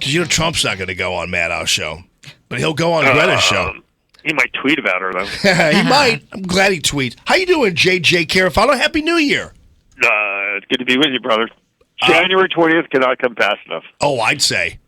Because Trump's not going to go on Maddow's show, but he'll go on Greta's show. He might tweet about her, though. He might. I'm glad he tweets. How you doing, JJ Carafano? Happy New Year. It's good to be with you, brother. January 20th cannot come fast enough. Oh, I'd say.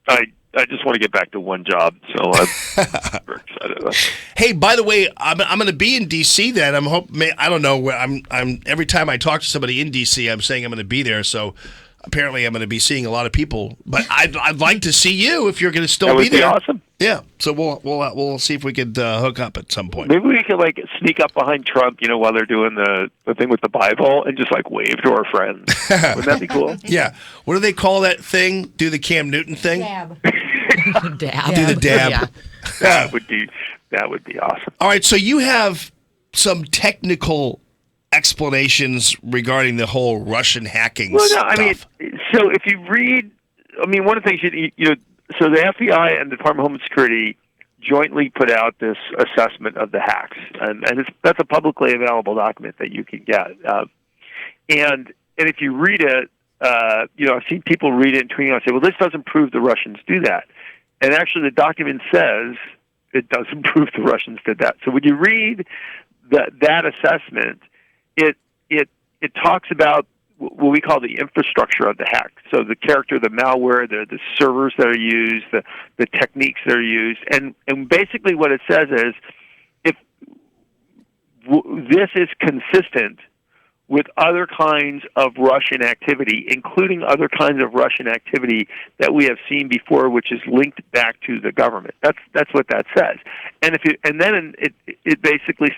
I just want to get back to one job, so I'm super excited about that. Hey, by the way, I'm going to be in D.C. then. I don't know. I'm every time I talk to somebody in D.C., I'm saying I'm going to be there. So apparently, I'm going to be seeing a lot of people. But I'd like to see you if you're going to still be there. That would be awesome. Yeah. So we'll see if we could hook up at some point. Maybe we could sneak up behind Trump, while they're doing the thing with the Bible, and just wave to our friends. Wouldn't that be cool? Yeah. What do they call that thing? Do the Cam Newton thing? Dab. Dab. Do the dab. Yeah. That would be awesome. All right. So you have some technical explanations regarding the whole Russian hacking stuff. So if you read, one of the things so the FBI and the Department of Homeland Security jointly put out this assessment of the hacks, and that's a publicly available document that you can get. And if you read it, I've seen people read it and tweet and say, "Well, this doesn't prove the Russians do that," and actually the document says it doesn't prove the Russians did that. So when you read that assessment, it talks about what we call the infrastructure of the hack. So the character, the malware, the servers that are used, the techniques that are used, and basically what it says is if this is consistent with other kinds of Russian activity, including other kinds of Russian activity that we have seen before, which is linked back to the government. That's what that says. And then it basically,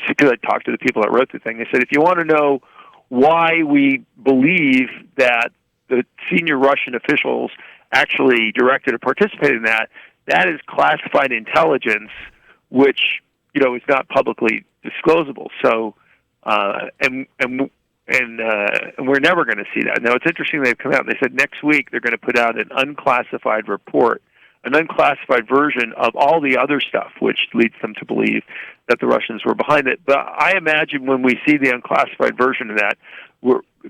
because I talked to the people that wrote the thing, they said, if you want to know why we believe that the senior Russian officials actually directed or participated in that is classified intelligence, which is not publicly disclosable. So. And we're never going to see that. Now, it's interesting they've come out and they said next week they're going to put out an unclassified report, an unclassified version of all the other stuff, which leads them to believe that the Russians were behind it. But I imagine when we see the unclassified version of that,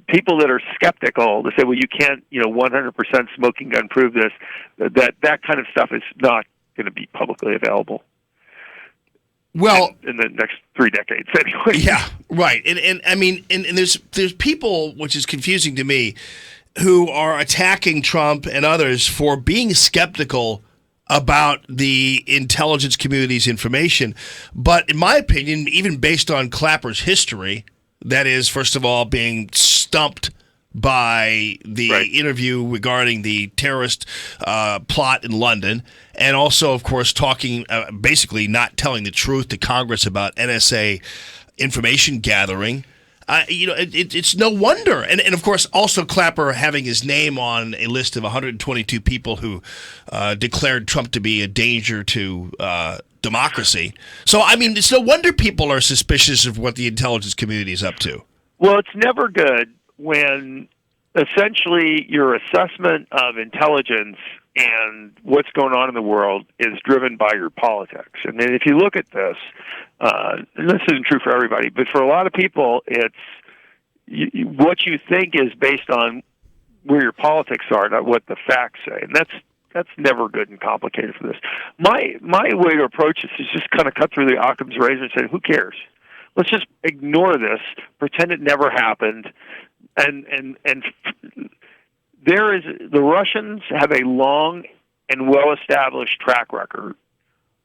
people that are skeptical, they say, well, you can't, 100% smoking gun prove this, that kind of stuff is not going to be publicly available. Well, in the next 3 decades, anyway. Yeah, right. And there's people, which is confusing to me, who are attacking Trump and others for being skeptical about the intelligence community's information. But in my opinion, even based on Clapper's history, that is, first of all, being stumped by the interview regarding the terrorist plot in London, and also, of course, talking, basically not telling the truth to Congress about NSA information gathering. It's no wonder. And of course, also Clapper having his name on a list of 122 people who declared Trump to be a danger to democracy. So, it's no wonder people are suspicious of what the intelligence community is up to. Well, it's never good when essentially your assessment of intelligence and what's going on in the world is driven by your politics. And then if you look at this, and this isn't true for everybody, but for a lot of people, it's what you think is based on where your politics are, not what the facts say. And that's never good and complicated for this. My way to approach this is just kind of cut through the Occam's razor and say, who cares? Let's just ignore this, pretend it never happened. And the Russians have a long and well-established track record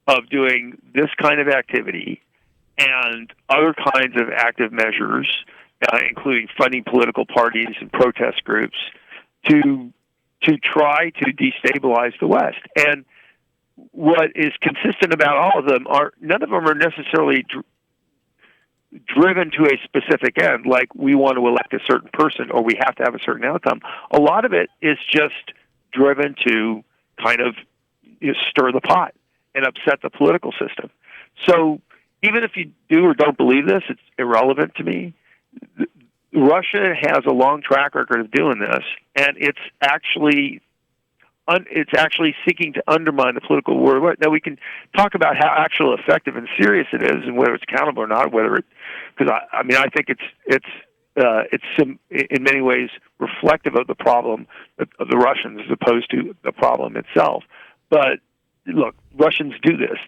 of doing this kind of activity and other kinds of active measures, including funding political parties and protest groups, to try to destabilize the West. And what is consistent about all of them none of them are necessarily driven to a specific end, like we want to elect a certain person or we have to have a certain outcome. A lot of it is just driven to kind of stir the pot and upset the political system. So even if you do or don't believe this, it's irrelevant to me. Russia has a long track record of doing this, and it's actually seeking to undermine the political world. Now, we can talk about how actually effective and serious it is and whether it's accountable or not, because I think in many ways reflective of the problem of the Russians as opposed to the problem itself. But look, Russians do this.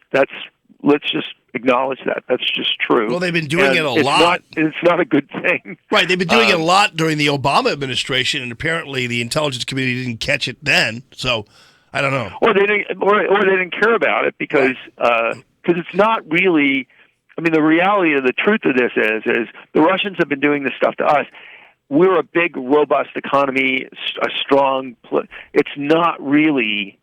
Let's just acknowledge that. That's just true. Well, they've been doing it a lot. It's not a good thing. Right. They've been doing it a lot during the Obama administration, and apparently the intelligence community didn't catch it then. So I don't know. Or they didn't care about it because it's not really. I mean, the reality of the truth of this is the Russians have been doing this stuff to us. We're a big, robust economy, a strong. It's not really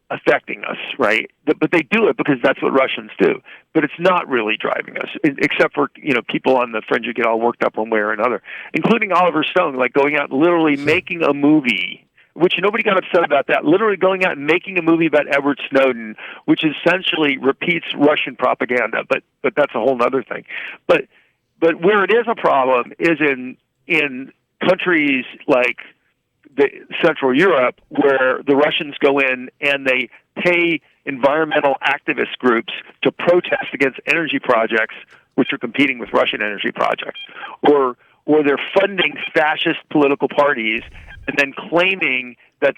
affecting us, right? But they do it because that's what Russians do. But it's not really driving us, except for people on the fringe who get all worked up one way or another, including Oliver Stone, like going out and literally making a movie. Which nobody got upset about that. Literally going out and making a movie about Edward Snowden, which essentially repeats Russian propaganda, but that's a whole other thing. But where it is a problem is in countries like Central Europe, where the Russians go in and they pay environmental activist groups to protest against energy projects which are competing with Russian energy projects, or they're funding fascist political parties and then claiming that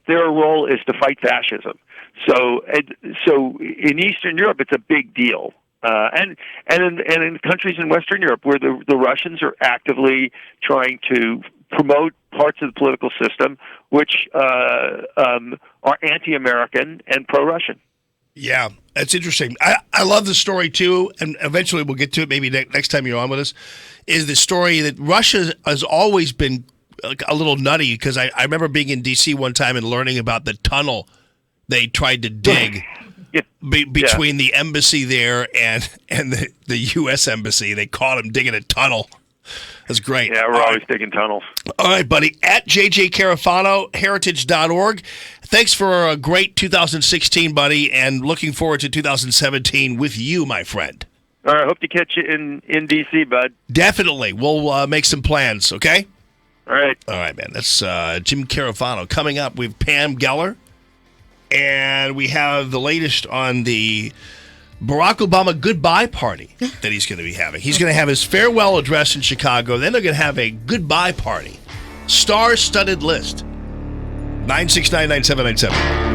their role is to fight fascism. So in Eastern Europe, it's a big deal, and in countries in Western Europe where the Russians are actively trying to promote parts of the political system which are anti-American and pro-Russian. Yeah, that's interesting. I love the story, too, and eventually we'll get to it maybe next time you're on with us, is the story that Russia has always been a little nutty, because I remember being in D.C. one time and learning about the tunnel they tried to dig between the embassy there and the U.S. embassy. They caught them digging a tunnel. That's great. Yeah, we're always digging tunnels. All right, buddy. At JJ Carafano, heritage.org. Thanks for a great 2016, buddy, and looking forward to 2017 with you, my friend. All right, hope to catch you in D.C., bud. Definitely. We'll make some plans, okay? All right. All right, man. That's Jim Carafano. Coming up, we have Pam Geller, and we have the latest on the Barack Obama goodbye party that he's going to be having. He's going to have his farewell address in Chicago. Then they're going to have a goodbye party. Star-studded list. 969-9797.